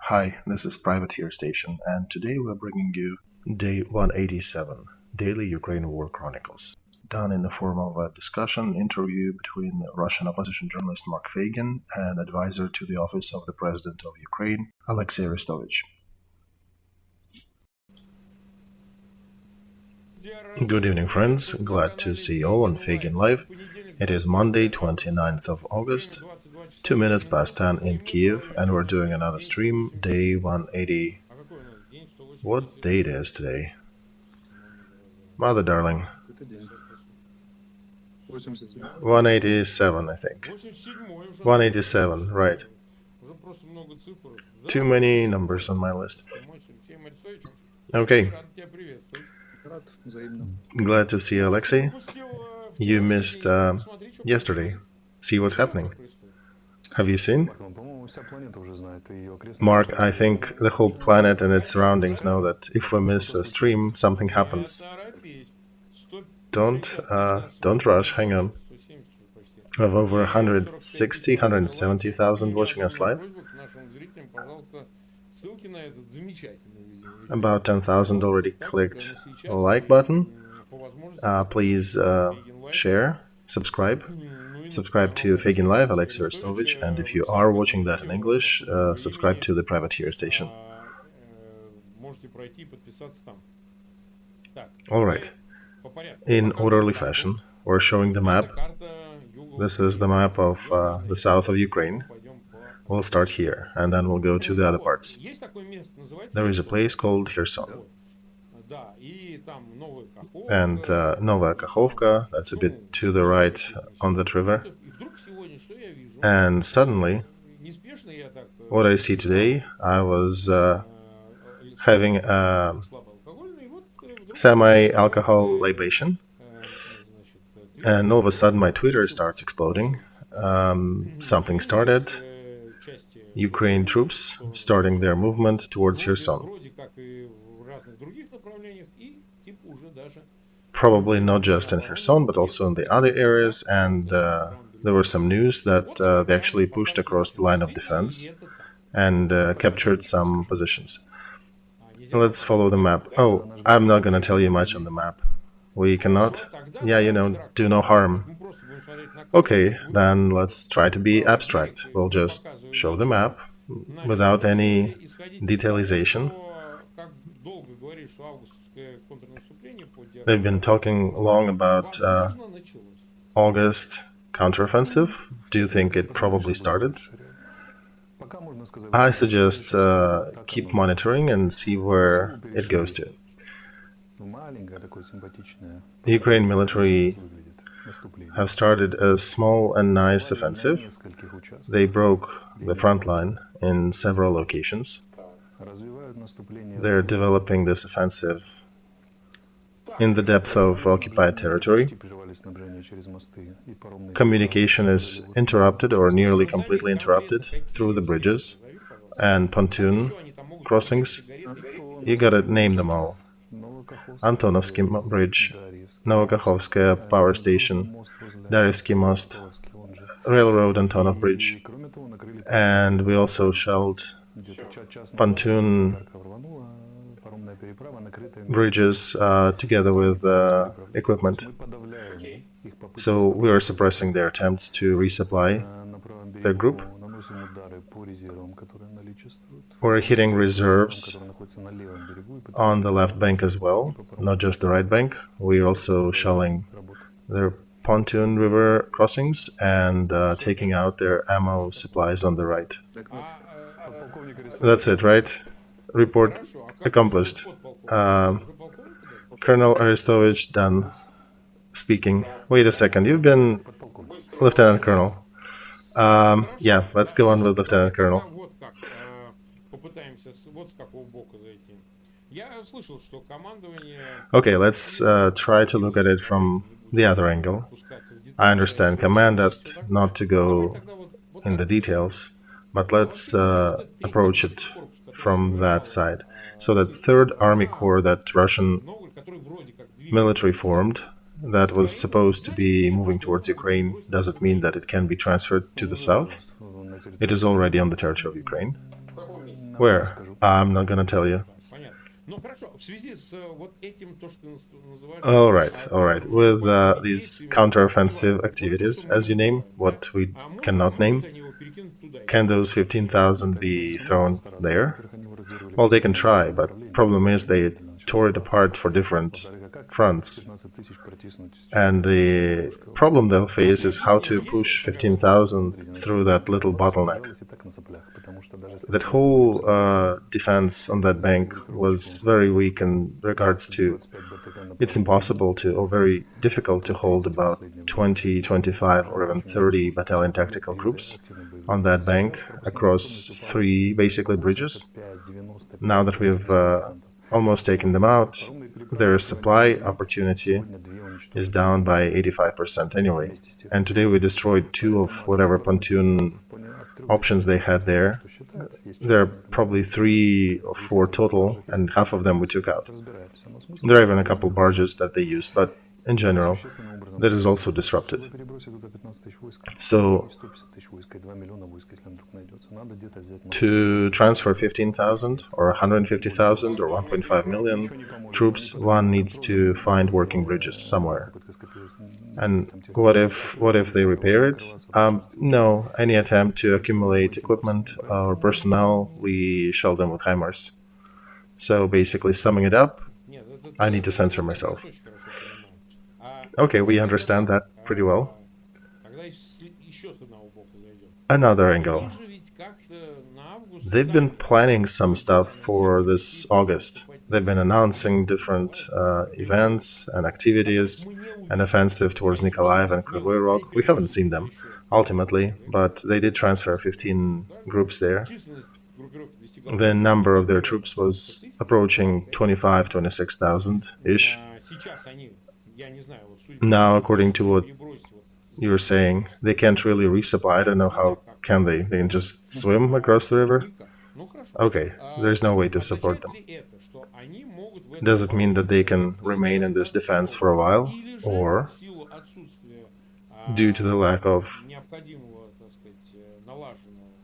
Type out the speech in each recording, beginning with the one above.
Hi, this is Privateer Station, and today we're bringing you Day 187, Daily Ukraine War Chronicles, done in the form of a discussion interview between Russian opposition journalist Mark Feygin and advisor to the office of the President of Ukraine, Olexiy Arestovych. Good evening, friends. Glad to see you all on Feigin Live. It is Monday, 29th of August, 2 minutes past 10 in Kiev, and we're doing another stream, day 180. What date is today? Mother darling. 187, I think. 187, right. Too many numbers on my list. Okay. Glad to see you, Olexiy. You missed yesterday. See what's happening. Have you seen? Mark, I think the whole planet and its surroundings know that if we miss a stream, something happens. Don't rush, hang on. We have over 160, 170,000 watching us live. About 10,000 already clicked the like button. Please share, subscribe to Feigin Live, Olexiy Arestovich, and if you are watching that in English, subscribe to the Privateer Station. Alright, in orderly fashion, we're showing the map. This is the map of the south of Ukraine. We'll start here, and then we'll go to the other parts. There is a place called Kherson. And Novaya Kakhovka, that's a bit to the right on that river. And suddenly, what I see today, I was having a semi-alcohol libation, and all of a sudden my Twitter starts exploding. Something started. Ukraine troops starting their movement towards Kherson. Probably not just in Kherson, but also in the other areas, and there was some news that they actually pushed across the line of defense and captured some positions. Let's follow the map. Oh, I'm not going to tell you much on the map. We cannot? Yeah, do no harm. Okay, then let's try to be abstract. We'll just show the map without any detailization. They've been talking long about August counteroffensive. Do you think it probably started? I suggest keep monitoring and see where it goes to. The Ukraine military have started a small and nice offensive. They broke the front line in several locations. They're developing this offensive in the depth of occupied territory. Communication is interrupted or nearly completely interrupted through the bridges and pontoon crossings. You gotta name them all. Antonovsky Bridge, Novokakhovskaya Power Station, Diaries Most, Railroad Antonov Bridge, and we also shelled pontoon bridges together with equipment. So we are suppressing their attempts to resupply their group. We're hitting reserves on the left bank as well, not just the right bank. We're also shelling their pontoon river crossings and taking out their ammo supplies on the right. That's it, right? Report accomplished. Colonel Arestovich done speaking. Wait a second, you've been Lieutenant Colonel. Yeah, let's go on with Lieutenant Colonel. Okay, let's try to look at it from the other angle. I understand command asked not to go in the details, but let's approach it from that side. So that Third Army Corps that Russian military formed, that was supposed to be moving towards Ukraine, does it mean that it can be transferred to the south? It is already on the territory of Ukraine. Where? I'm not gonna tell you. All right. With these counteroffensive activities, as you name, what we cannot name, can those 15,000 be thrown there? Well, they can try, but problem is they tore it apart for different fronts. And the problem they'll face is how to push 15,000 through that little bottleneck. That whole defense on that bank was very weak in regards to it's impossible to, or very difficult to hold about 20, 25, or even 30 battalion tactical groups on that bank across 3 basically bridges. Now that we've almost taken them out, their supply opportunity is down by 85% anyway. And today we destroyed 2 of whatever pontoon options they had there. There are probably 3 or 4 total, and half of them we took out. There are even a couple barges that they use, but in general, that is also disrupted. So, to transfer 15,000 or 150,000 or 1.5 million troops, one needs to find working bridges somewhere. And what if they repair it? No, any attempt to accumulate equipment or personnel, we shell them with HIMARS. So basically, summing it up, I need to censor myself. Okay, we understand that pretty well. Another angle. They've been planning some stuff for this August. They've been announcing different events and activities, an offensive towards Nikolaev and Kryvyi Rog. We haven't seen them, ultimately, but they did transfer 15 groups there. The number of their troops was approaching 25, 26,000-ish. Now, according to what you're saying, they can't really resupply. I don't know how can they. They can just swim across the river? Okay, there's no way to support them. Does it mean that they can remain in this defense for a while? Or, due to the lack of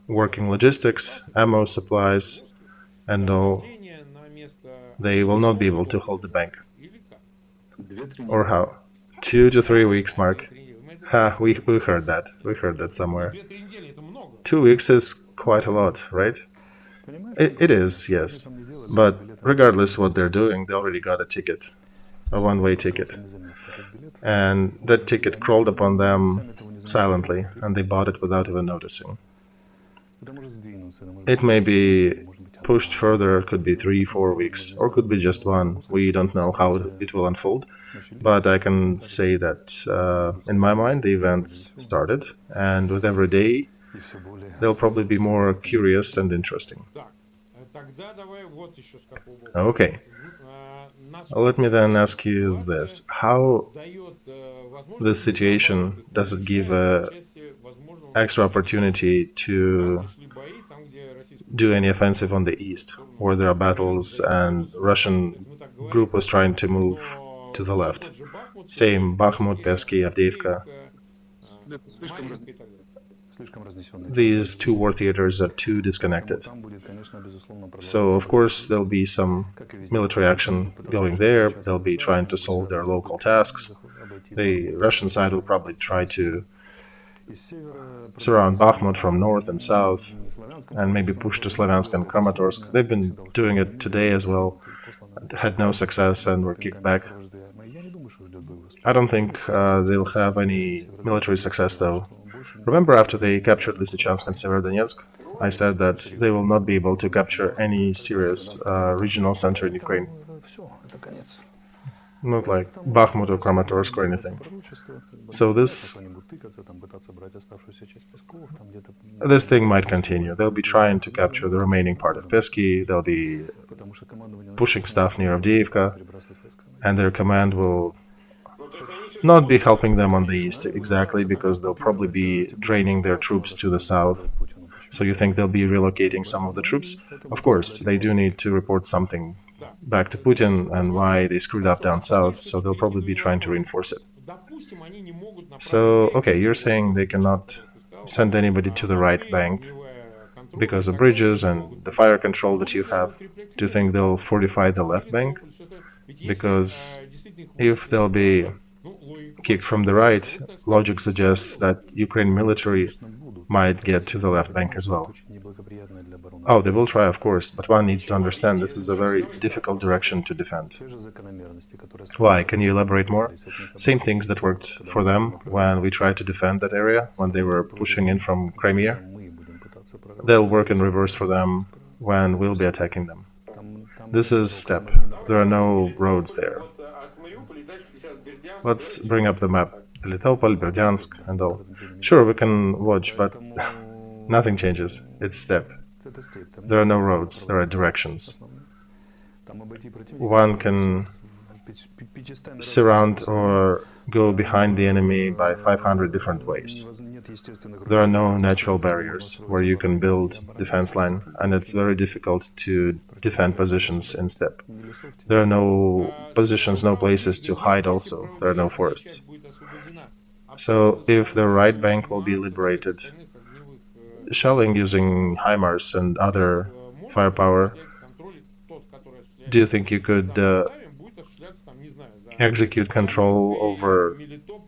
working logistics, ammo supplies, and all, they will not be able to hold the bank? Or how? 2 to 3 weeks, Mark. Ha, we heard that. We heard that somewhere. 2 weeks is quite a lot, right? It is, yes. But regardless what they're doing, they already got a ticket, a one-way ticket. And that ticket crawled upon them silently, and they bought it without even noticing. It may be pushed further, could be 3, 4 weeks, or could be just 1. We don't know how it will unfold. But I can say that, in my mind, the events started, and with every day, they'll probably be more curious and interesting. Okay. Let me then ask you this. How this situation, does it give extra opportunity to do any offensive on the east, where there are battles and Russian group was trying to move to the left? Same, Bakhmut, Pesky, Avdiivka. These 2 war theaters are too disconnected. So, of course, there'll be some military action going there. They'll be trying to solve their local tasks. The Russian side will probably try to surround Bakhmut from north and south, and maybe push to Slavyansk and Kramatorsk. They've been doing it today as well, had no success and were kicked back. I don't think they'll have any military success, though. Remember, after they captured Lysychansk and Severodonetsk, I said that they will not be able to capture any serious regional center in Ukraine. Not like Bakhmut or Kramatorsk or anything. So this thing might continue. They'll be trying to capture the remaining part of Pesky, they'll be pushing stuff near Avdiivka, and their command will not be helping them on the east exactly, because they'll probably be draining their troops to the south. So you think they'll be relocating some of the troops? Of course, they do need to report something back to Putin and why they screwed up down south, so they'll probably be trying to reinforce it. So, okay, you're saying they cannot send anybody to the right bank because of bridges and the fire control that you have. Do you think they'll fortify the left bank? Because if they'll be kicked from the right, logic suggests that Ukraine military might get to the left bank as well. Oh, they will try, of course, but one needs to understand this is a very difficult direction to defend. Why? Can you elaborate more? Same things that worked for them when we tried to defend that area, when they were pushing in from Crimea. They'll work in reverse for them when we'll be attacking them. This is steppe. There are no roads there. Let's bring up the map. Melitopol, Berdyansk, and all. Sure, we can watch, but nothing changes. It's steppe. There are no roads, there are directions. One can surround or go behind the enemy by 500 different ways. There are no natural barriers where you can build defense line, and it's very difficult to defend positions in steppe. There are no positions, no places to hide also. There are no forests. So if the right bank will be liberated, shelling using HIMARS and other firepower, do you think you could execute control over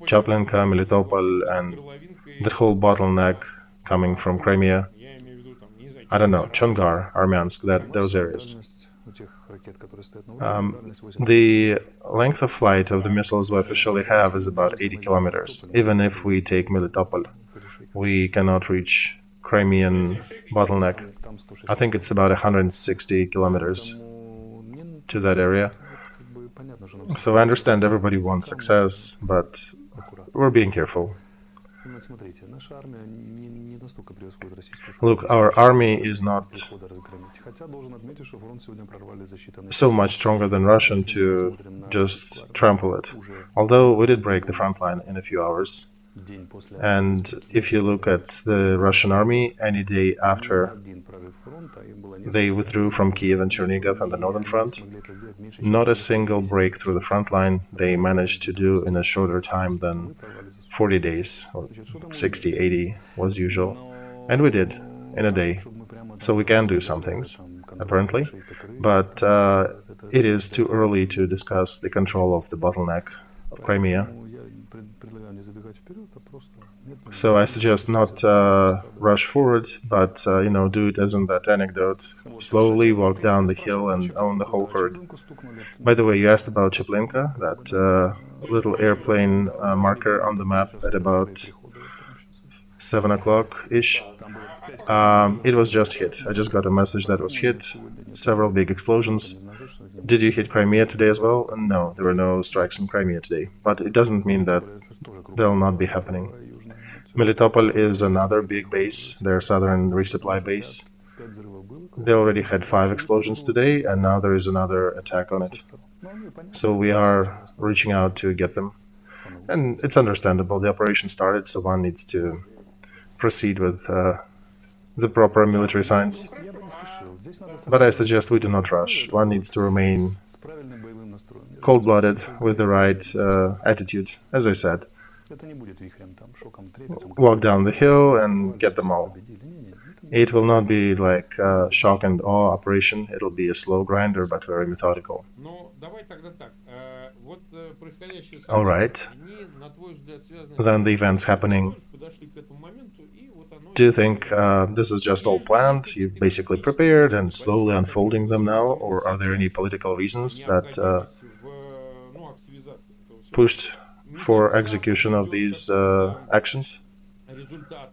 Chaplinka, Melitopol, and that whole bottleneck coming from Crimea? I don't know, Chongar, Armyansk, those areas. The length of flight of the missiles we officially have is about 80 kilometers. Even if we take Melitopol, we cannot reach Crimean bottleneck. I think it's about 160 kilometers to that area. So I understand everybody wants success, but we're being careful. Look, our army is not so much stronger than Russian to just trample it. Although we did break the front line in a few hours. And if you look at the Russian army, any day after they withdrew from Kiev and Chernihiv and the northern front, not a single break through the front line they managed to do in a shorter time than 40 days, or 60, 80 was usual. And we did, in a day. So we can do some things, apparently. But it is too early to discuss the control of the bottleneck of Crimea. So I suggest not rush forward, but do it as in that anecdote. Slowly walk down the hill and own the whole herd. By the way, you asked about Chaplinka, that little airplane marker on the map at about 7 o'clock-ish. It was just hit. I just got a message that was hit. Several big explosions. Did you hit Crimea today as well? No, there were no strikes in Crimea today. But it doesn't mean that they'll not be happening. Melitopol is another big base, their southern resupply base. They already had 5 explosions today, and now there is another attack on it. So we are reaching out to get them. And it's understandable, the operation started, so one needs to proceed with the proper military science. But I suggest we do not rush. One needs to remain cold-blooded with the right attitude, as I said. Walk down the hill and get them all. It will not be like a shock and awe operation. It'll be a slow grinder, but very methodical. All right. Then the events happening. Do you think this is just all planned? You basically prepared and slowly unfolding them now? Or are there any political reasons that pushed for execution of these actions?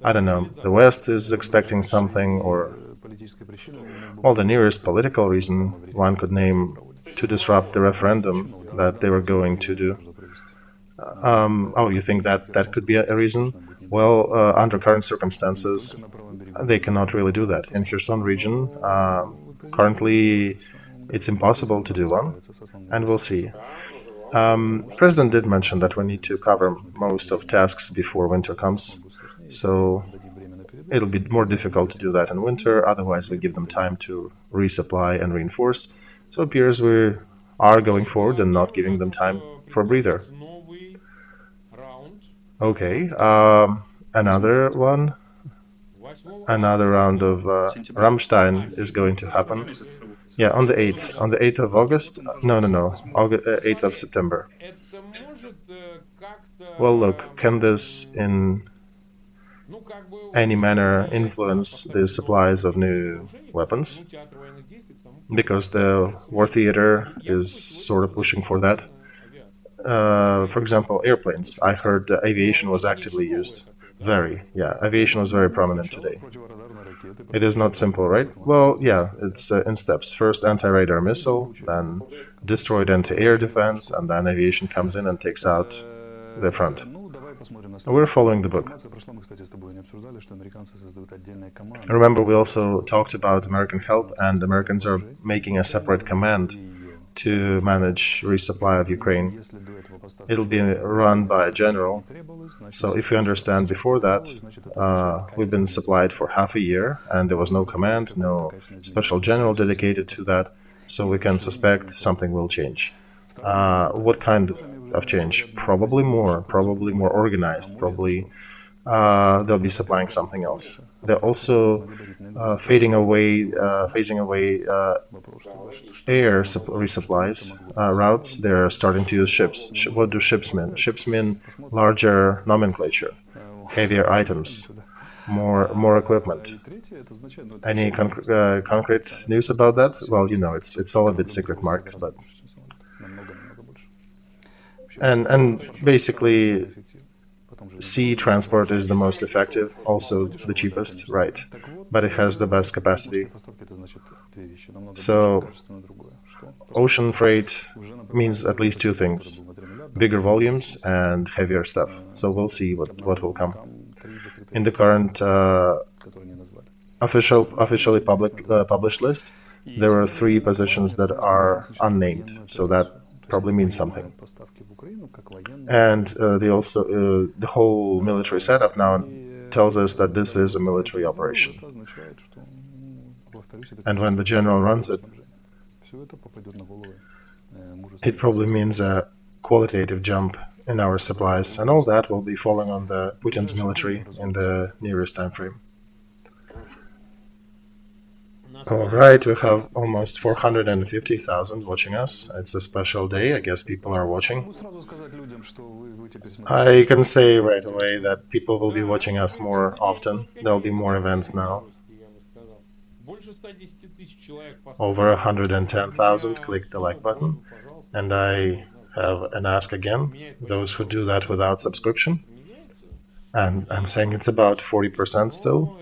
I don't know. The West is expecting something, or... Well, the nearest political reason one could name to disrupt the referendum that they were going to do. Oh, you think that could be a reason? Well, under current circumstances, they cannot really do that. In Kherson region, currently, it's impossible to do one, and we'll see. President did mention that we need to cover most of tasks before winter comes, so it'll be more difficult to do that in winter, otherwise we give them time to resupply and reinforce. So it appears we are going forward and not giving them time for a breather. Okay, another one. another round of Rammstein is going to happen. Yeah, on the 8th. On the 8th of August? No, August, 8th of September. Well, look, can this in any manner influence the supplies of new weapons? Because the war theater is sort of pushing for that. For example, airplanes. I heard aviation was actively used. Aviation was very prominent today. It is not simple, right? Well, yeah, it's in steps. First anti-radar missile, then destroyed anti-air defense, and then aviation comes in and takes out the front. We're following the book. Remember, we also talked about American help, and Americans are making a separate command to manage resupply of Ukraine. It'll be run by a general. So if you understand, before that, we've been supplied for half a year, and there was no command, no special general dedicated to that, so we can suspect something will change. What kind of change? Probably more organized, probably they'll be supplying something else. They're also phasing away air resupplies routes. They're starting to use ships. What do ships mean? Ships mean larger nomenclature, heavier items, more equipment. Any concrete news about that? Well, it's all a bit secret, Mark, but and basically sea transport is the most effective, also the cheapest, right? But it has the best capacity. So ocean freight means at least two things: bigger volumes and heavier stuff. So we'll see what will come. In the current officially published list, there are 3 positions that are unnamed. So that probably means something. And the whole military setup now tells us that this is a military operation. And when the general runs it, it probably means a qualitative jump in our supplies, and all that will be falling on the Putin's military in the nearest time frame. All right, we have almost 450,000 watching us. It's a special day. I guess people are watching. I can say right away that people will be watching us more often. There'll be more events now. Over 110,000 click the like button. And I have an ask again, those who do that without subscription. And I'm saying it's about 40% still.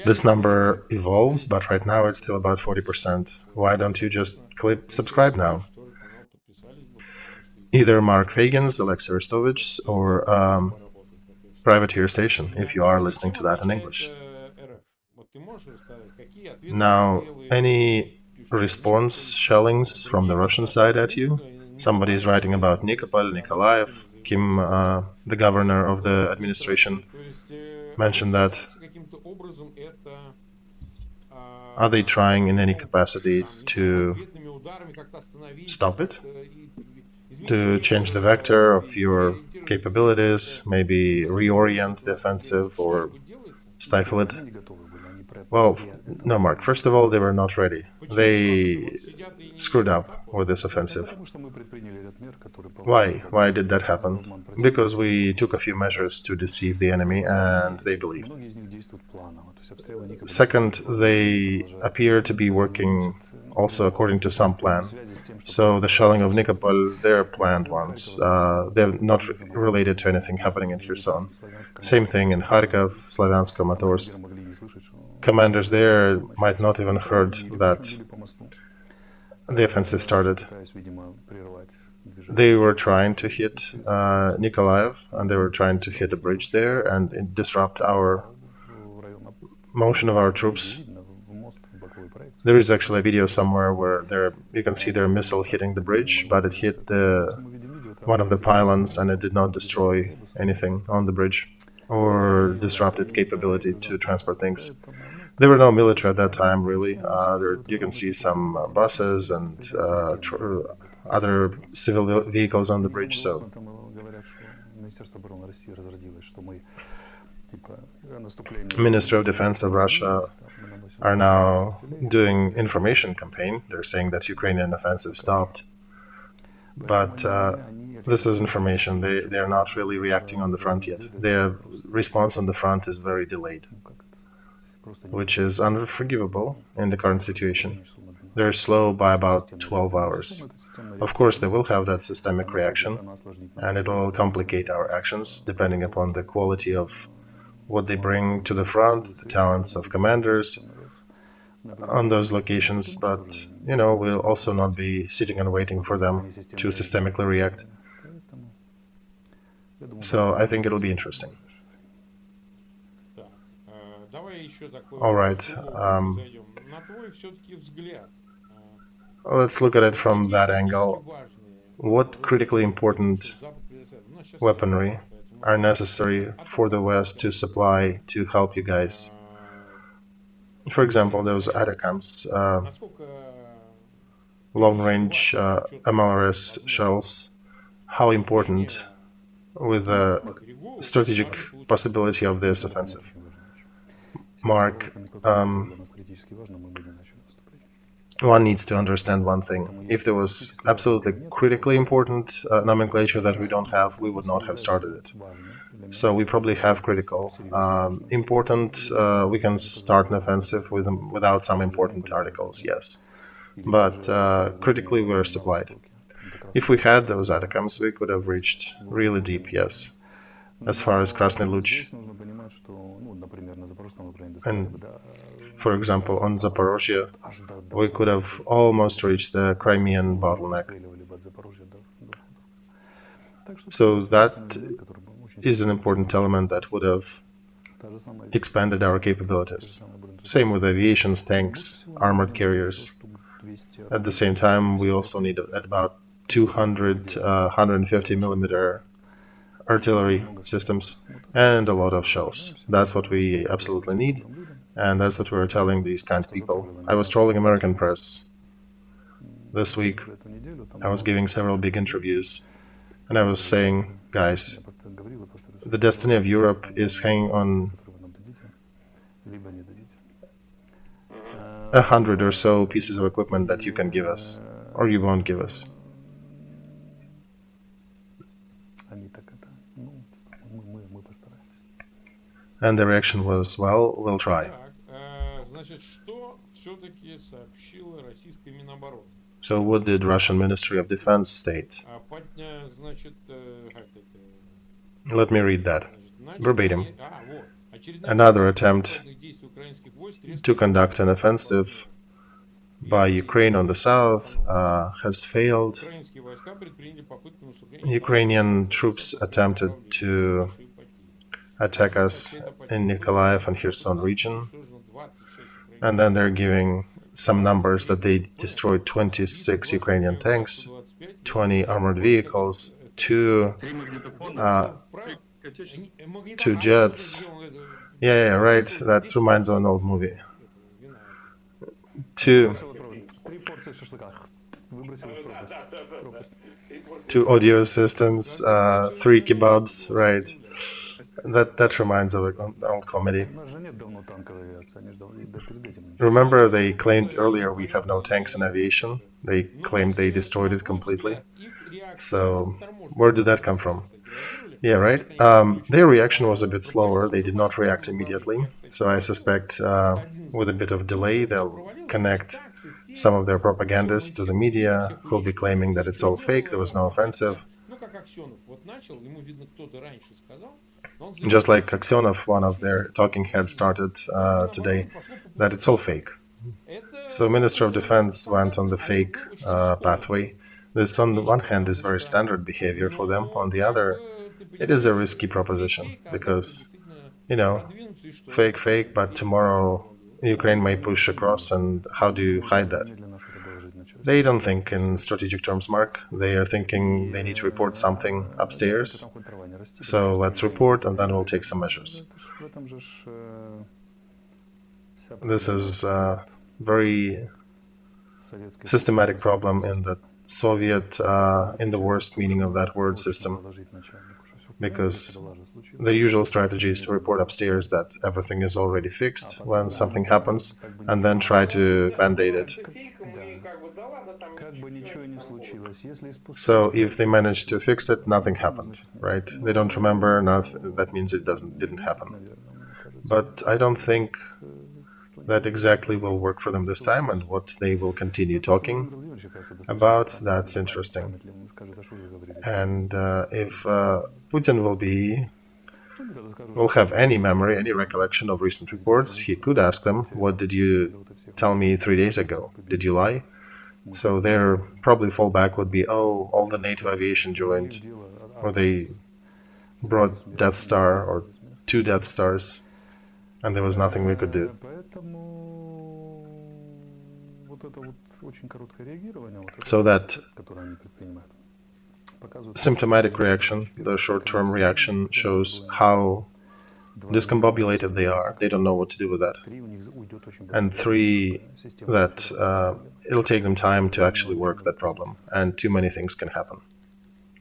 This number evolves, but right now it's still about 40%. Why don't you just click subscribe now? Either Mark Feigin's, Olexiy Aristovich's, or Privateer Station, if you are listening to that in English. Now, any response shellings from the Russian side at you? Somebody is writing about Nikopol, Nikolaev. Kim, the governor of the administration, mentioned that. Are they trying in any capacity to stop it? To change the vector of your capabilities, maybe reorient the offensive or stifle it? Well, no, Mark. First of all, they were not ready. They screwed up with this offensive. Why? Why did that happen? Because we took a few measures to deceive the enemy, and they believed. Second, they appear to be working also according to some plan. So the shelling of Nikopol, they're planned ones. They're not related to anything happening in Kherson. Same thing in Kharkov, Slavyansk, Kramatorsk. Commanders there might not even heard that the offensive started. They were trying to hit Nikolaev, and they were trying to hit a bridge there and disrupt our motion of our troops. There is actually a video somewhere where you can see their missile hitting the bridge, but it hit one of the pylons and it did not destroy anything on the bridge or disrupted capability to transport things. There were no military at that time, really. You can see some buses and other civil vehicles on the bridge. So Ministry of Defense of Russia are now doing information campaign. They're saying that Ukrainian offensive stopped. But this is information. They are not really reacting on the front yet. Their response on the front is very delayed, which is unforgivable in the current situation. They're slow by about 12 hours. Of course, they will have that systemic reaction, and it'll complicate our actions depending upon the quality of what they bring to the front, the talents of commanders on those locations, but, we'll also not be sitting and waiting for them to systemically react. So I think it'll be interesting. All right. Let's look at it from that angle. What critically important weaponry are necessary for the West to supply to help you guys? For example, those ATACMS, long-range MLRS shells, how important with the strategic possibility of this offensive? Mark, one needs to understand one thing. If there was absolutely critically important nomenclature that we don't have, we would not have started it. So we probably have critical. Important, we can start an offensive without some important articles, yes. But critically, we're supplied. If we had those ATACMS, we could have reached really deep, yes. As far as Krasny Luch, and for example, on Zaporozhye, we could have almost reached the Crimean bottleneck. So that is an important element that would have expanded our capabilities. Same with aviations, tanks, armored carriers. At the same time, we also need about 200, 150 millimeter artillery systems and a lot of shells. That's what we absolutely need, and that's what we're telling these kind of people. I was trolling American press this week. I was giving several big interviews, and I was saying, guys, the destiny of Europe is hanging on 100 or so pieces of equipment that you can give us, or you won't give us. And the reaction was, well, we'll try. So what did Russian Ministry of Defense state? Let me read that, verbatim. Another attempt to conduct an offensive by Ukraine on the south has failed. Ukrainian troops attempted to attack us in Nikolaev and Kherson region, and then they're giving some numbers that they destroyed 26 Ukrainian tanks, 20 armored vehicles, two jets. Yeah, right. That reminds of an old movie. Two audio systems, 3 kebabs, right? That reminds of an old comedy. Remember, they claimed earlier we have no tanks in aviation. They claimed they destroyed it completely. So, where did that come from? Yeah, right. Their reaction was a bit slower. They did not react immediately. So I suspect with a bit of delay, they'll connect some of their propagandists to the media who'll be claiming that it's all fake, there was no offensive. Just like Aksionov, one of their talking heads, started today, that it's all fake. So Minister of Defense went on the fake pathway. This, on the one hand, is very standard behavior for them. On the other, it is a risky proposition because, fake, but tomorrow Ukraine may push across, and how do you hide that? They don't think in strategic terms, Mark. They are thinking they need to report something upstairs. So let's report, and then we'll take some measures. This is a very systematic problem in the Soviet, in the worst meaning of that word, system, because the usual strategy is to report upstairs that everything is already fixed when something happens, and then try to band-aid it. So if they manage to fix it, nothing happened, right? They don't remember, nothing, that means it didn't happen. But I don't think that exactly will work for them this time, and what they will continue talking about, that's interesting. And if Putin will have any memory, any recollection of recent reports, he could ask them, what did you tell me 3 days ago? Did you lie? So their probably fallback would be, oh, all the NATO aviation joined, or they brought Death Star or 2 Death Stars, and there was nothing we could do. So that symptomatic reaction, the short-term reaction, shows how discombobulated they are. They don't know what to do with that. And 3, that it'll take them time to actually work that problem, and too many things can happen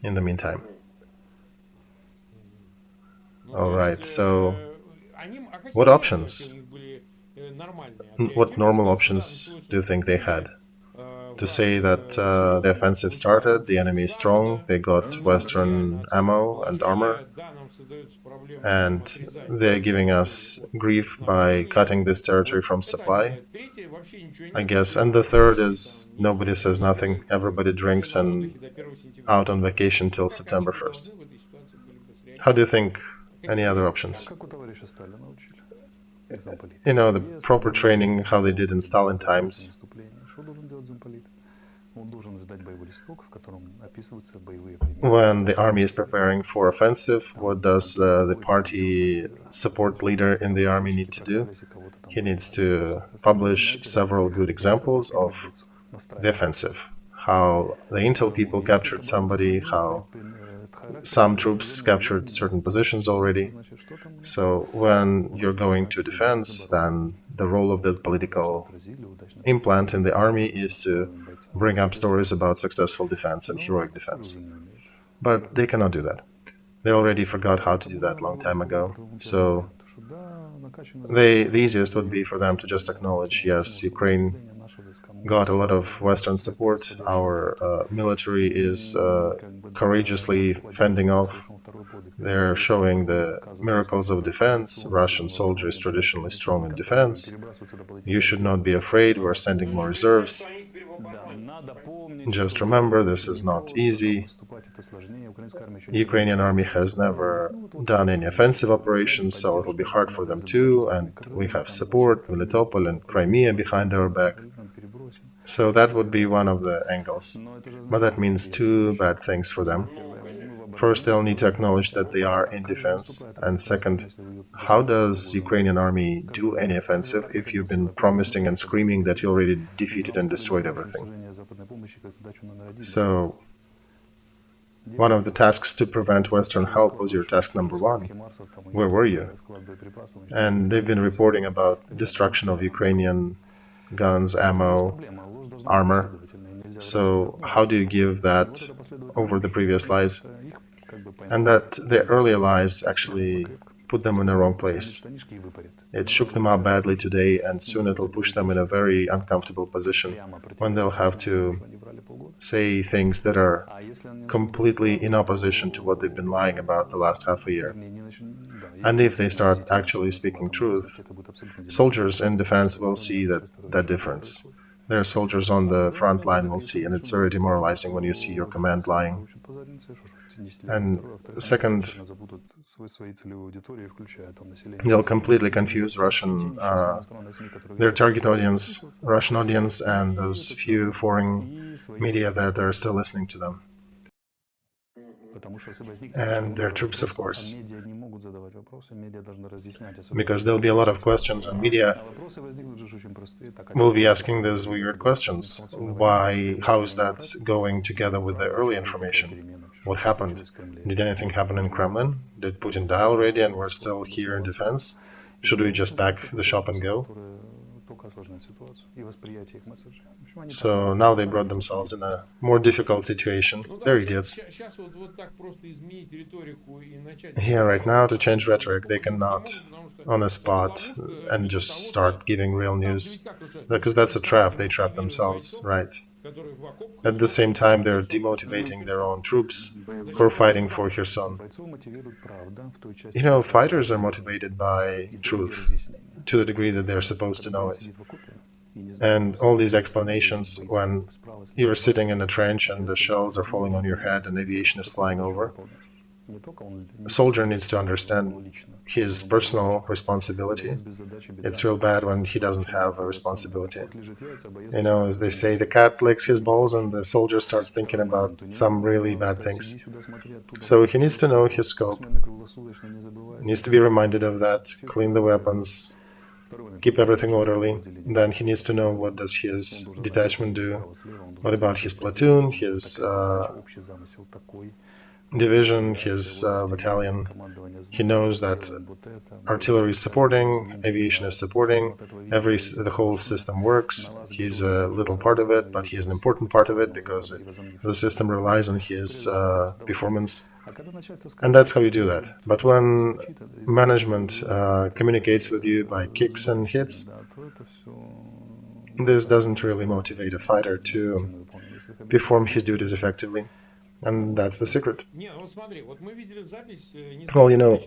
in the meantime. All right, so what options? What normal options do you think they had? To say that the offensive started, the enemy is strong, they got Western ammo and armor, and they're giving us grief by cutting this territory from supply, I guess. And the third is nobody says nothing, everybody drinks and out on vacation till September 1st. How do you think? Any other options? You know, the proper training, how they did in Stalin times. When the army is preparing for offensive, what does the party support leader in the army need to do? He needs to publish several good examples of the offensive. How the intel people captured somebody, how some troops captured certain positions already. So when you're going to defense, then the role of the political implant in the army is to bring up stories about successful defense and heroic defense. But they cannot do that. They already forgot how to do that a long time ago. So the easiest would be for them to just acknowledge, yes, Ukraine got a lot of Western support. Our military is courageously fending off. They're showing the miracles of defense. Russian soldier is traditionally strong in defense. You should not be afraid. We're sending more reserves. Just remember, this is not easy. Ukrainian army has never done any offensive operations, so it will be hard for them too. And we have support, Melitopol and Crimea behind our back. So that would be one of the angles. But that means 2 bad things for them. First, they'll need to acknowledge that they are in defense. And second, how does Ukrainian army do any offensive if you've been promising and screaming that you already defeated and destroyed everything? So one of the tasks to prevent Western help was your task number 1. Where were you? And they've been reporting about destruction of Ukrainian guns, ammo, armor. So how do you give that over the previous lies? And that the earlier lies actually put them in the wrong place. It shook them up badly today, and soon it'll push them in a very uncomfortable position when they'll have to say things that are completely in opposition to what they've been lying about the last half a year. And if they start actually speaking truth, soldiers in defense will see that difference. Their soldiers on the front line will see, and it's very demoralizing when you see your command lying. And second, they'll completely confuse their target audience, Russian audience, and those few foreign media that are still listening to them. And their troops, of course. Because there'll be a lot of questions, and media will be asking these weird questions. Why? How is that going together with the early information? What happened? Did anything happen in Kremlin? Did Putin die already and we're still here in defense? Should we just pack the shop and go? So now they brought themselves in a more difficult situation. They're idiots. Here, right now, to change rhetoric, they cannot on the spot and just start giving real news. Because that's a trap. They trap themselves, right? At the same time, they're demotivating their own troops who are fighting for Kherson. You know, fighters are motivated by truth to the degree that they're supposed to know it. And all these explanations when you're sitting in a trench and the shells are falling on your head and aviation is flying over, a soldier needs to understand his personal responsibility. It's real bad when he doesn't have a responsibility. You know, as they say, the cat licks his balls and the soldier starts thinking about some really bad things. So he needs to know his scope. He needs to be reminded of that, clean the weapons, keep everything orderly. Then he needs to know what does his detachment do, what about his platoon, his division, his battalion. He knows that artillery is supporting, aviation is supporting, the whole system works. He's a little part of it, but he is an important part of it because the system relies on his performance. And that's how you do that. But when management communicates with you by kicks and hits, this doesn't really motivate a fighter to perform his duties effectively. And that's the secret. Well, you know,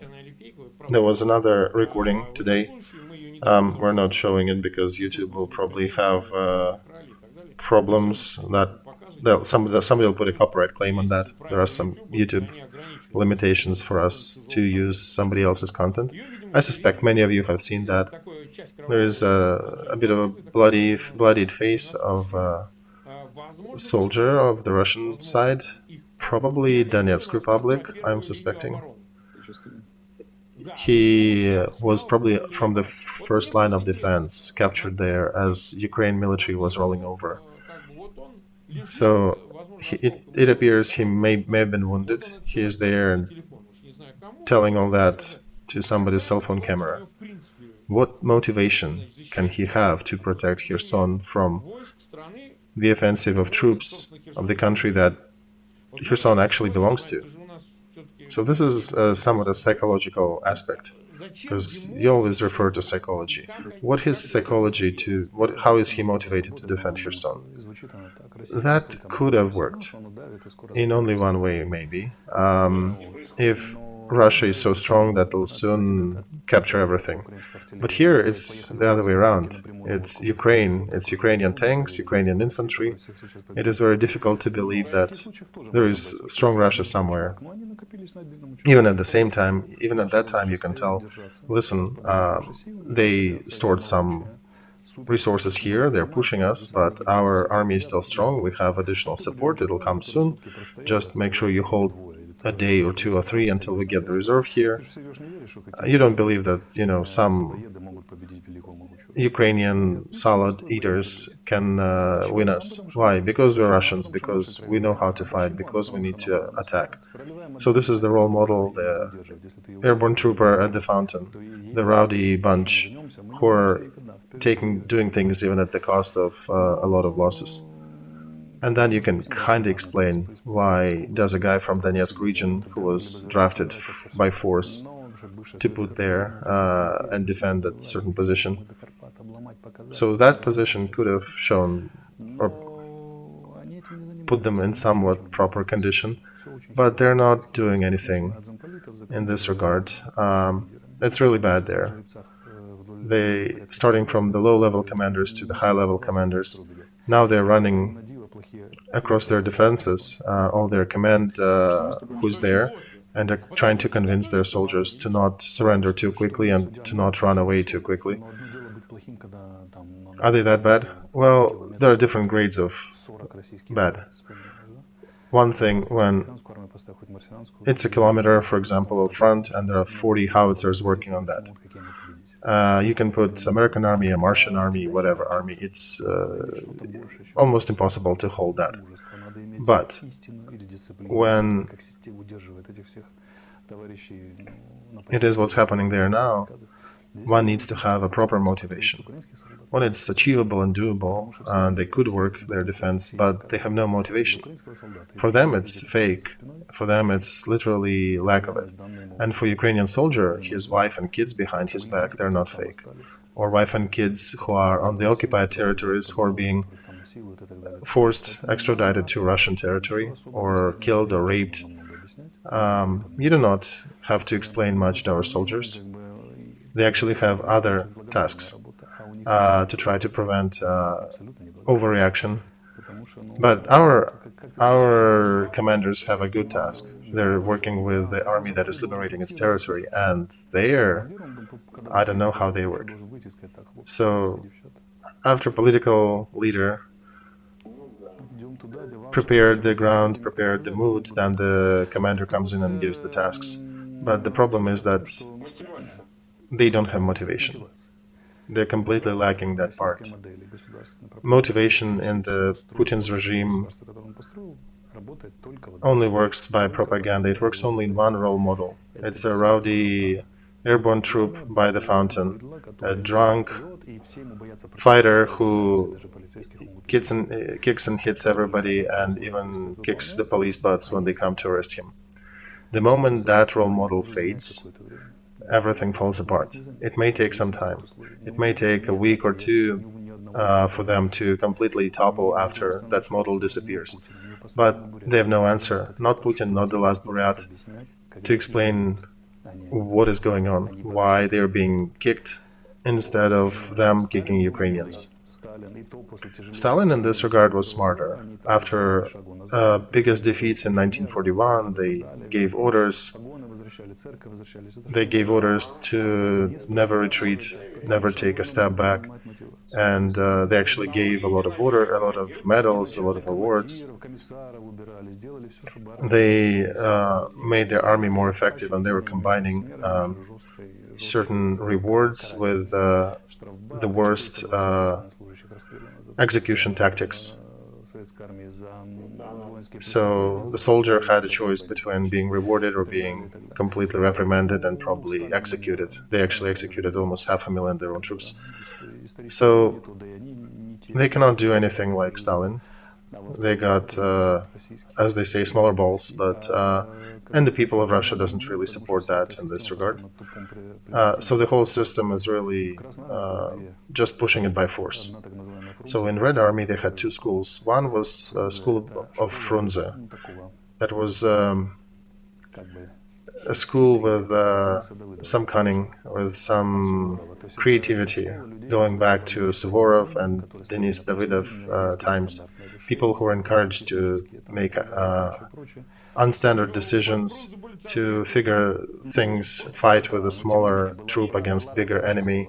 there was another recording today. We're not showing it because YouTube will probably have problems that somebody will put a copyright claim on that. There are some YouTube limitations for us to use somebody else's content. I suspect many of you have seen that. There is a bit of a bloodied face of a soldier of the Russian side. Probably Donetsk Republic, I'm suspecting. He was probably from the first line of defense, captured there as Ukraine military was rolling over. So it appears he may have been wounded. He is there and telling all that to somebody's cell phone camera. What motivation can he have to protect Kherson from the offensive of troops of the country that Kherson actually belongs to? So this is somewhat a psychological aspect, because you always refer to psychology. What is psychology how is he motivated to defend Kherson? That could have worked in only one way, maybe. If Russia is so strong that it'll soon capture everything. But here it's the other way around. It's Ukraine, it's Ukrainian tanks, Ukrainian infantry. It is very difficult to believe that there is strong Russia somewhere. Even at that time, you can tell, listen, they stored some resources here, they're pushing us, but our army is still strong, we have additional support, it'll come soon. Just make sure you hold a day or two or three until we get the reserve here. You don't believe that, some Ukrainian salad eaters can win us. Why? Because we're Russians, because we know how to fight, because we need to attack. So this is the role model, the airborne trooper at the fountain, the rowdy bunch who are doing things even at the cost of a lot of losses. And then you can kind of explain why does a guy from Donetsk region who was drafted by force to put there and defend a certain position. So that position could have shown or put them in somewhat proper condition, but they're not doing anything in this regard. It's really bad there. They, starting from the low-level commanders to the high-level commanders, now they're running across their defenses, all their command who's there, and are trying to convince their soldiers to not surrender too quickly and to not run away too quickly. Are they that bad? Well, there are different grades of bad. One thing, when it's a kilometer, for example, of front, and there are 40 howitzers working on that. You can put American army, a Martian army, whatever army, it's almost impossible to hold that. But when it is what's happening there now, one needs to have a proper motivation. When it's achievable and doable, they could work their defense, but they have no motivation. For them, it's fake. For them, it's literally lack of it. And for Ukrainian soldier, his wife and kids behind his back, they're not fake. Or wife and kids who are on the occupied territories, who are being forced, extradited to Russian territory, or killed or raped. You do not have to explain much to our soldiers. They actually have other tasks to try to prevent overreaction. But our commanders have a good task. They're working with the army that is liberating its territory, and I don't know how they work. So, after political leader prepared the ground, prepared the mood, then the commander comes in and gives the tasks. But the problem is that they don't have motivation. They're completely lacking that part. Motivation in the Putin's regime only works by propaganda. It works only in one role model. It's a rowdy airborne troop by the fountain, a drunk fighter who kicks and hits everybody and even kicks the police butts when they come to arrest him. The moment that role model fades, everything falls apart. It may take some time. It may take a week or two for them to completely topple after that model disappears. But they have no answer, not Putin, not the last Buryat, to explain what is going on, why they're being kicked instead of them kicking Ukrainians. Stalin in this regard was smarter. After biggest defeats in 1941, they gave orders to never retreat, never take a step back, and they actually gave a lot of medals, a lot of awards. They made their army more effective, and they were combining certain rewards with the worst execution tactics. So the soldier had a choice between being rewarded or being completely reprimanded and probably executed. They actually executed almost 500,000 their own troops. So they cannot do anything like Stalin. They got, as they say, smaller balls, but and the people of Russia doesn't really support that in this regard. So the whole system is really just pushing it by force. So in Red Army they had two schools. One was a school of Frunze. That was a school with some cunning, with some creativity, going back to Suvorov and Denis Davidov times. People who were encouraged to make unstandard decisions, to figure things, fight with a smaller troop against bigger enemy.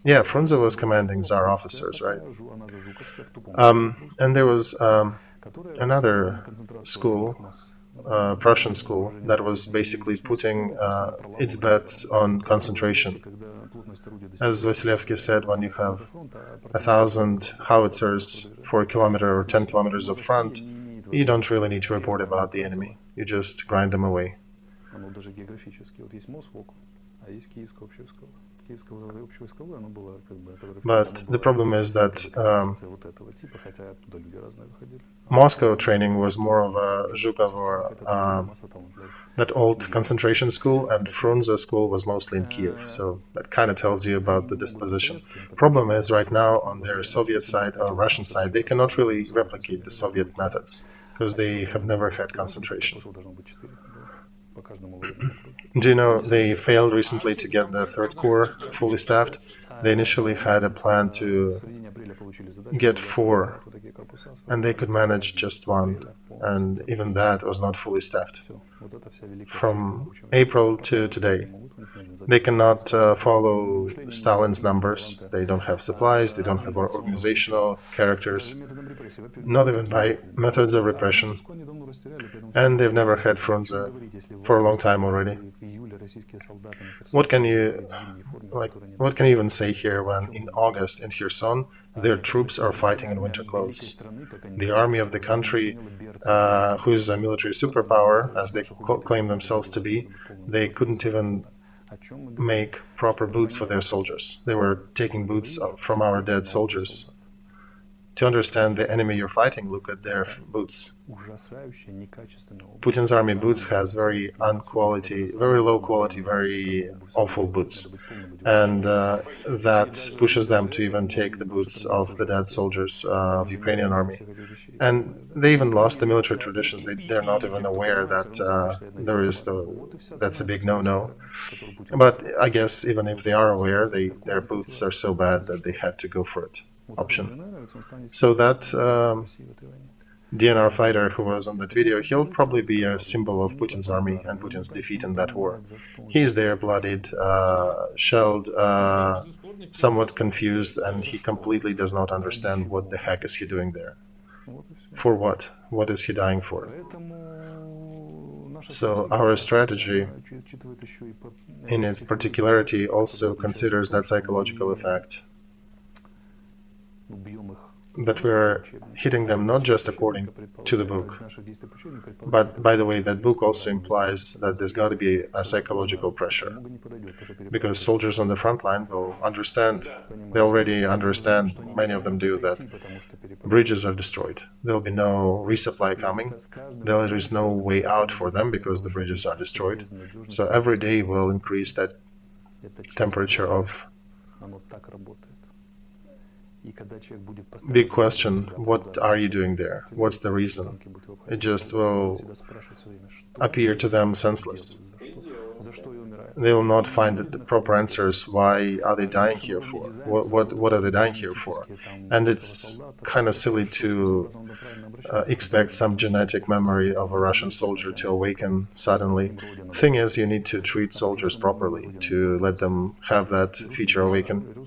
Yeah, Frunze was commanding Tsar officers, right? And there was another school, Prussian school, that was basically putting its bets on concentration. As Vasilevsky said, when you have 1,000 howitzers for a kilometer or 10 kilometers of front, you don't really need to report about the enemy. You just grind them away. But the problem is that Moscow training was more of a Zhukov or that old concentration school, and Frunze school was mostly in Kiev. So that kind of tells you about the disposition. The problem is right now on their Soviet side or Russian side, they cannot really replicate the Soviet methods because they have never had concentration. Do you know they failed recently to get the Third Corps fully staffed? They initially had a plan to get 4, and they could manage just 1, and even that was not fully staffed. From April to today, they cannot follow Stalin's numbers. They don't have supplies, they don't have organizational characters, not even by methods of repression. And they've never had Frunze for a long time already. What can you even say here when in August in Kherson their troops are fighting in winter clothes? The army of the country, who is a military superpower, as they claim themselves to be, they couldn't even make proper boots for their soldiers. They were taking boots from our dead soldiers. To understand the enemy you're fighting, look at their boots. Putin's army boots has very low quality, very awful boots. And that pushes them to even take the boots of the dead soldiers of Ukrainian army. And they even lost the military traditions. They're not even aware that that's a big no-no. But I guess even if they are aware, their boots are so bad that they had to go for it option. So that DNR fighter who was on that video, he'll probably be a symbol of Putin's army and Putin's defeat in that war. He's there bloodied, shelled, somewhat confused, and he completely does not understand what the heck is he doing there. For what? What is he dying for? So our strategy, in its particularity, also considers that psychological effect, that we're hitting them not just according to the book, but by the way, that book also implies that there's got to be a psychological pressure, because soldiers on the front line will understand, they already understand, many of them do, that bridges are destroyed. There'll be no resupply coming, there is no way out for them because the bridges are destroyed. So every day will increase that temperature of big question, what are you doing there? What's the reason? It just will appear to them senseless. They will not find the proper answers. Why are they dying here for? What are they dying here for? And it's kind of silly to expect some genetic memory of a Russian soldier to awaken suddenly. Thing is, you need to treat soldiers properly to let them have that feature awaken.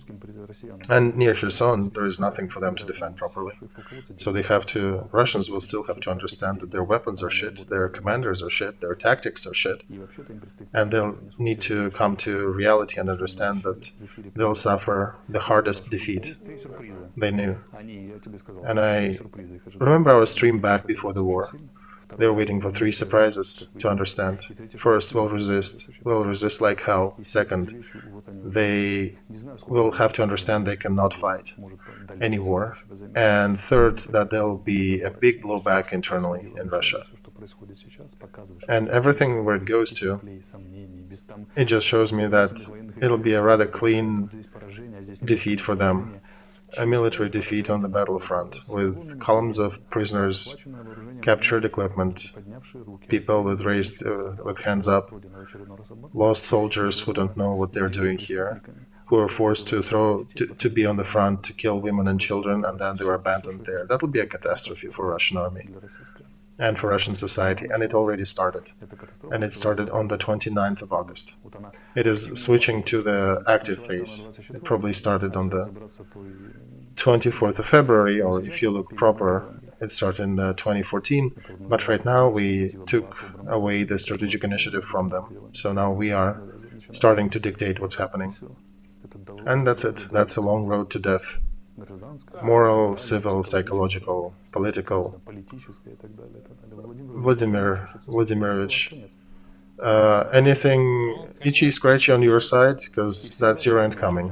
And near Kherson, there is nothing for them to defend properly. So Russians will still have to understand that their weapons are shit, their commanders are shit, their tactics are shit. And they'll need to come to reality and understand that they'll suffer the hardest defeat they knew. And I remember our stream back before the war. They were waiting for 3 surprises to understand. First, we'll resist like hell. Second, they will have to understand they cannot fight any war. And third, that there'll be a big blowback internally in Russia. And everything where it goes to, it just shows me that it'll be a rather clean defeat for them. A military defeat on the battlefront, with columns of prisoners, captured equipment, people with hands up, lost soldiers who don't know what they're doing here, who are forced to be on the front to kill women and children, and then they were abandoned there. That'll be a catastrophe for Russian army and for Russian society, and it already started. And it started on the 29th of August. It is switching to the active phase. It probably started on the 24th of February, or if you look proper, it started in 2014. But right now we took away the strategic initiative from them. So now we are starting to dictate what's happening. And that's it. That's a long road to death. Moral, civil, psychological, political. Vladimirovich, anything itchy, scratchy on your side? Because that's your end coming.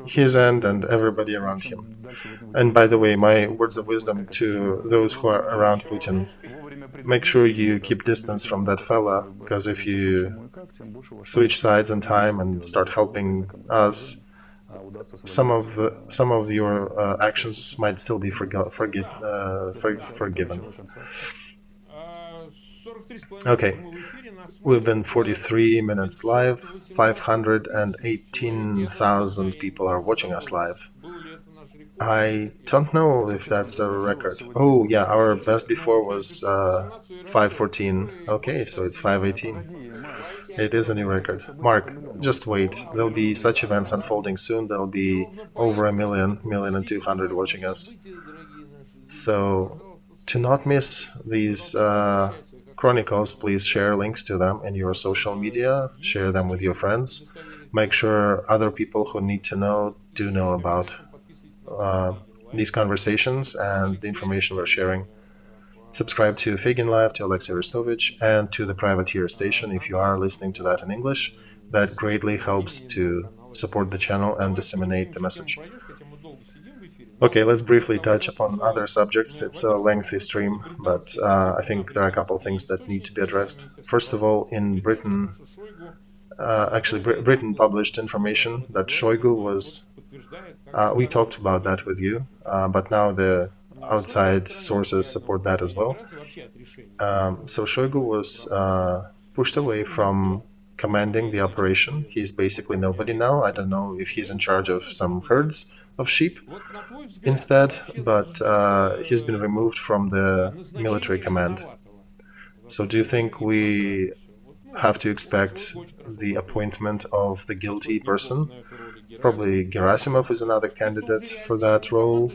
His end and everybody around him. And by the way, my words of wisdom to those who are around Putin: make sure you keep distance from that fella, because if you switch sides in time and start helping us, some of your actions might still be forgiven. Okay, we've been 43 minutes live. 518,000 people are watching us live. I don't know if that's a record. Oh yeah, our best before was 514. Okay, so it's 518. It is a new record. Mark, just wait. There'll be such events unfolding soon. There'll be over 1,200,000 watching us. So, to not miss these Chronicles, please share links to them in your social media. Share them with your friends. Make sure other people who need to know do know about these conversations and the information we're sharing. Subscribe to Feygin Live, to Olexiy Arestovich, and to the privateer station if you are listening to that in English. That greatly helps to support the channel and disseminate the message. Okay, let's briefly touch upon other subjects. It's a lengthy stream, but I think there are a couple of things that need to be addressed. First of all, in Britain, Britain published information that Shoigu was. We talked about that with you, but now the outside sources support that as well. So Shoigu was pushed away from commanding the operation. He's basically nobody now. I don't know if he's in charge of some herds of sheep instead, but he's been removed from the military command. So do you think we have to expect the appointment of the guilty person? Probably Gerasimov is another candidate for that role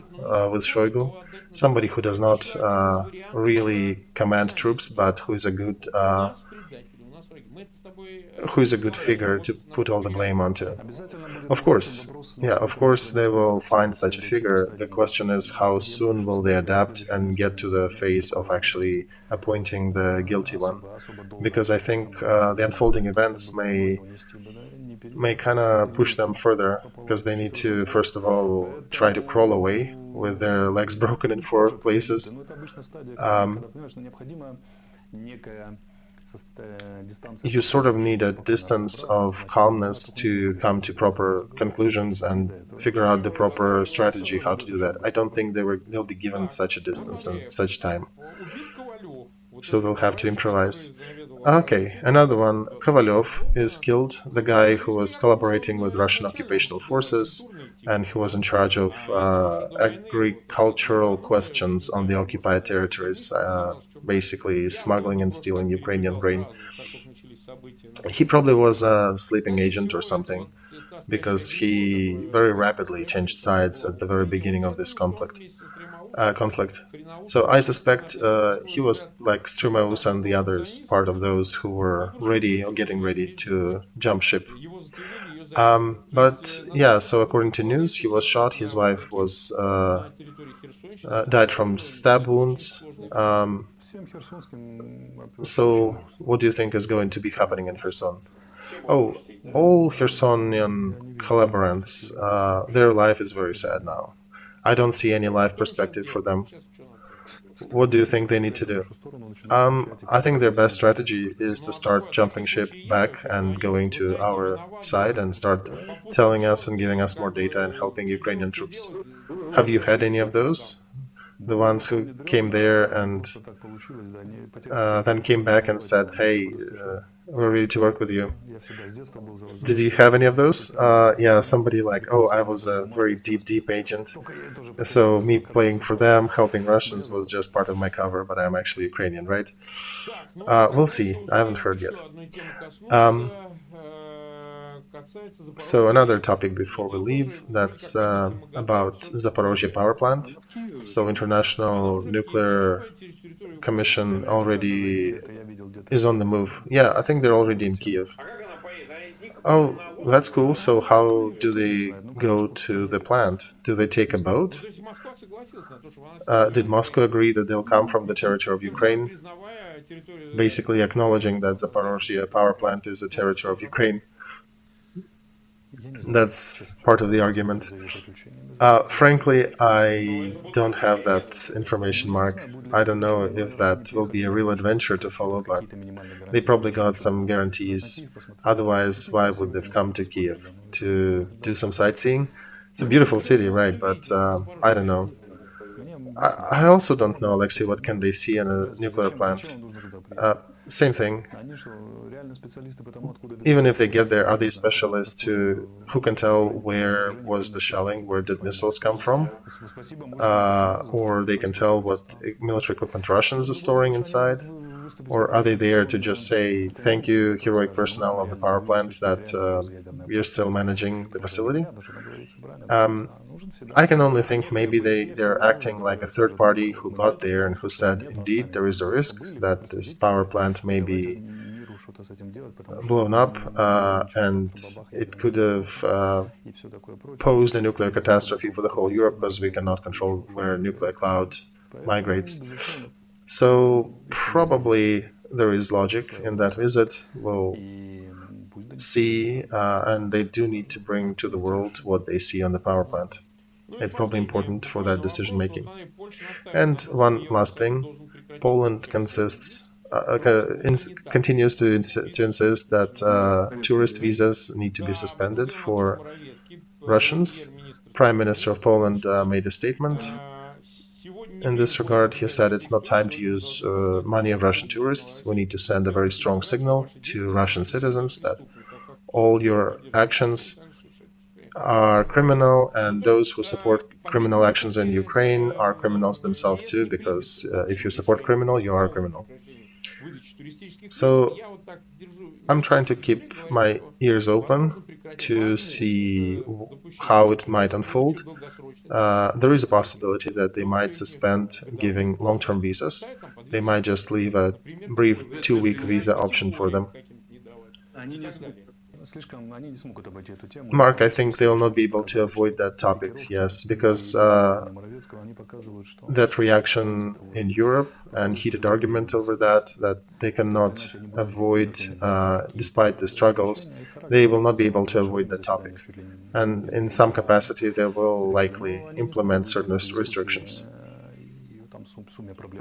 with Shoigu. Somebody who does not really command troops, but who is a good figure to put all the blame onto. Of course, they will find such a figure. The question is how soon will they adapt and get to the phase of actually appointing the guilty one. Because I think the unfolding events may kind of push them further, because they need to, first of all, try to crawl away with their legs broken in 4 places. You sort of need a distance of calmness to come to proper conclusions and figure out the proper strategy how to do that. I don't think they'll be given such a distance and such time. So they'll have to improvise. Okay, another one. Kovalyov is killed, the guy who was collaborating with Russian occupational forces and who was in charge of agricultural questions on the occupied territories, basically smuggling and stealing Ukrainian grain. He probably was a sleeping agent or something, because he very rapidly changed sides at the very beginning of this conflict. So I suspect he was, like Strumaus and the others, part of those who were ready or getting ready to jump ship. But yeah, so according to news, he was shot. His wife was died from stab wounds. So what do you think is going to be happening in Kherson? Oh, all Khersonian collaborants, their life is very sad now. I don't see any life perspective for them. What do you think they need to do? I think their best strategy is to start jumping ship back and going to our side and start telling us and giving us more data and helping Ukrainian troops. Have you had any of those? The ones who came there and then came back and said, hey, we're ready to work with you. Did you have any of those? Yeah, somebody like, oh, I was a very deep agent. So me playing for them, helping Russians was just part of my cover, but I'm actually Ukrainian, right? We'll see. I haven't heard yet. So another topic before we leave, that's about Zaporozhye power plant. So International Nuclear Commission already is on the move. Yeah, I think they're already in Kiev. Oh, that's cool. So how do they go to the plant? Do they take a boat? Did Moscow agree that they'll come from the territory of Ukraine? Basically acknowledging that Zaporozhye power plant is a territory of Ukraine. That's part of the argument. Frankly, I don't have that information, Mark. I don't know if that will be a real adventure to follow, but they probably got some guarantees. Otherwise, why would they have come to Kiev? To do some sightseeing? It's a beautiful city, right? But I don't know. I also don't know, Olexiy, what can they see in a nuclear plant? Same thing. Even if they get there, are they specialists who can tell where was the shelling, where did missiles come from? Or they can tell what military equipment Russians are storing inside? Or are they there to just say, thank you, heroic personnel of the power plant, that we are still managing the facility? I can only think maybe they're acting like a third party who got there and who said, indeed, there is a risk that this power plant may be blown up, and it could have posed a nuclear catastrophe for the whole Europe, because we cannot control where nuclear cloud migrates. So probably there is logic in that visit. We'll see, and they do need to bring to the world what they see on the power plant. It's probably important for that decision making. And one last thing, Poland continues to insist that tourist visas need to be suspended for Russians. Prime Minister of Poland made a statement in this regard. He said it's not time to use money of Russian tourists. We need to send a very strong signal to Russian citizens that all your actions are criminal, and those who support criminal actions in Ukraine are criminals themselves too, because if you support criminal, you are a criminal. So I'm trying to keep my ears open to see how it might unfold. There is a possibility that they might suspend giving long-term visas. They might just leave a brief 2-week visa option for them. Mark, I think they will not be able to avoid that topic, yes, because that reaction in Europe and heated argument over that they cannot avoid, despite the struggles, they will not be able to avoid that topic. And in some capacity, they will likely implement certain restrictions.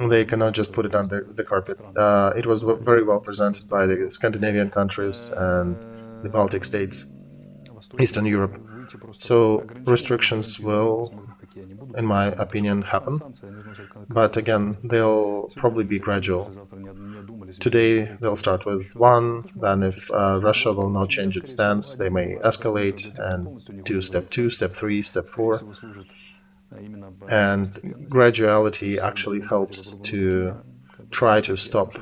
They cannot just put it under the carpet. It was very well presented by the Scandinavian countries and the Baltic states, Eastern Europe. So restrictions will, in my opinion, happen. But again, they'll probably be gradual. Today, they'll start with one, then if Russia will not change its stance, they may escalate and do step 2, step 3, step 4. And graduality actually helps to try to stop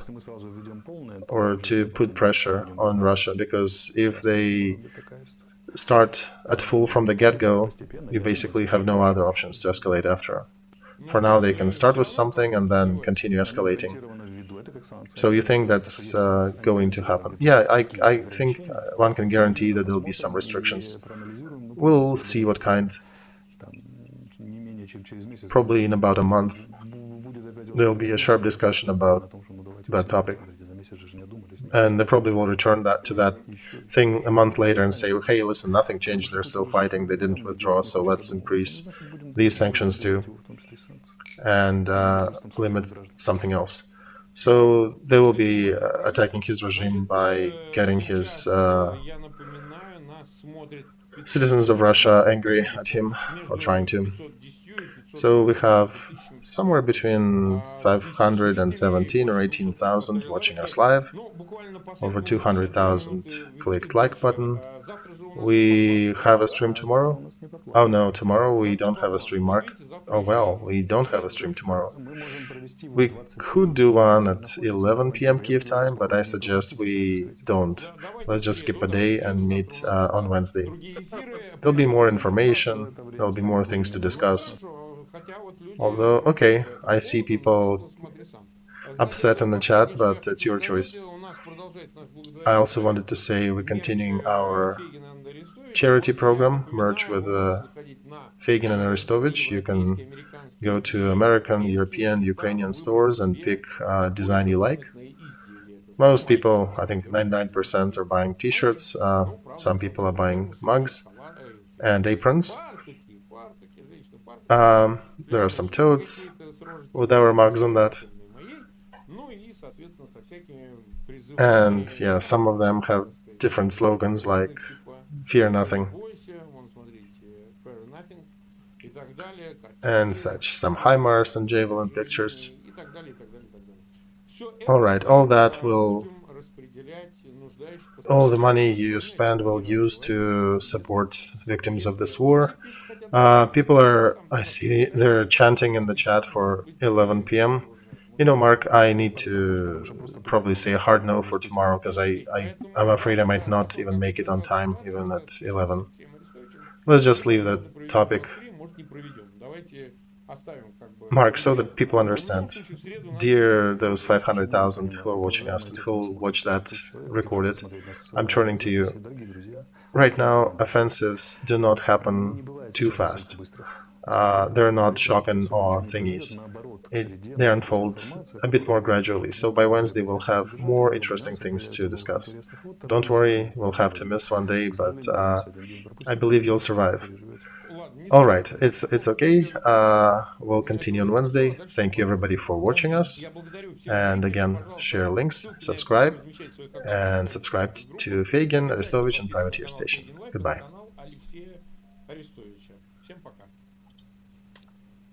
or to put pressure on Russia, because if they start at full from the get-go, you basically have no other options to escalate after. For now, they can start with something and then continue escalating. So you think that's going to happen? Yeah, I think one can guarantee that there will be some restrictions. We'll see what kind. Probably in about a month, there'll be a sharp discussion about that topic. And they probably will return to that thing a month later and say, hey, listen, nothing changed, they're still fighting, they didn't withdraw, so let's increase these sanctions too and limit something else. So they will be attacking his regime by getting his citizens of Russia angry at him, or trying to. So we have somewhere between 517 or 18,000 watching us live, over 200,000 clicked like button. We have a stream tomorrow. Oh no, tomorrow we don't have a stream, Mark. Oh well, we don't have a stream tomorrow. We could do one at 11 p.m. Kiev time, but I suggest we don't. Let's just skip a day and meet on Wednesday. There'll be more information, there'll be more things to discuss. Although, okay, I see people upset in the chat, but it's your choice. I also wanted to say we're continuing our charity program, merge with Feygin and Arestovych. You can go to American, European, Ukrainian stores and pick a design you like. Most people, I think 99%, are buying t-shirts. Some people are buying mugs and aprons. There are some totes with our mugs on that. And yeah, some of them have different slogans like fear nothing and such. Some HIMARS and Javelin pictures. Alright, all the money you spend will use to support victims of this war. People I see, they're chanting in the chat for 11 p.m. You know, Mark, I need to probably say a hard no for tomorrow, because I'm afraid I might not even make it on time, even at 11. Let's just leave that topic, Mark, so that people understand. Dear those 500,000 who are watching us and who will watch that recorded, I'm turning to you. Right now, offensives do not happen too fast. they're not shock and awe thingies. They unfold a bit more gradually. So by Wednesday, we'll have more interesting things to discuss. Don't worry, we'll have to miss one day, but I believe you'll survive. All right, it's okay. We'll continue on Wednesday. Thank you everybody for watching us. And again, share links, subscribe to Feygin, Arestovich, and Privateer Station. Goodbye.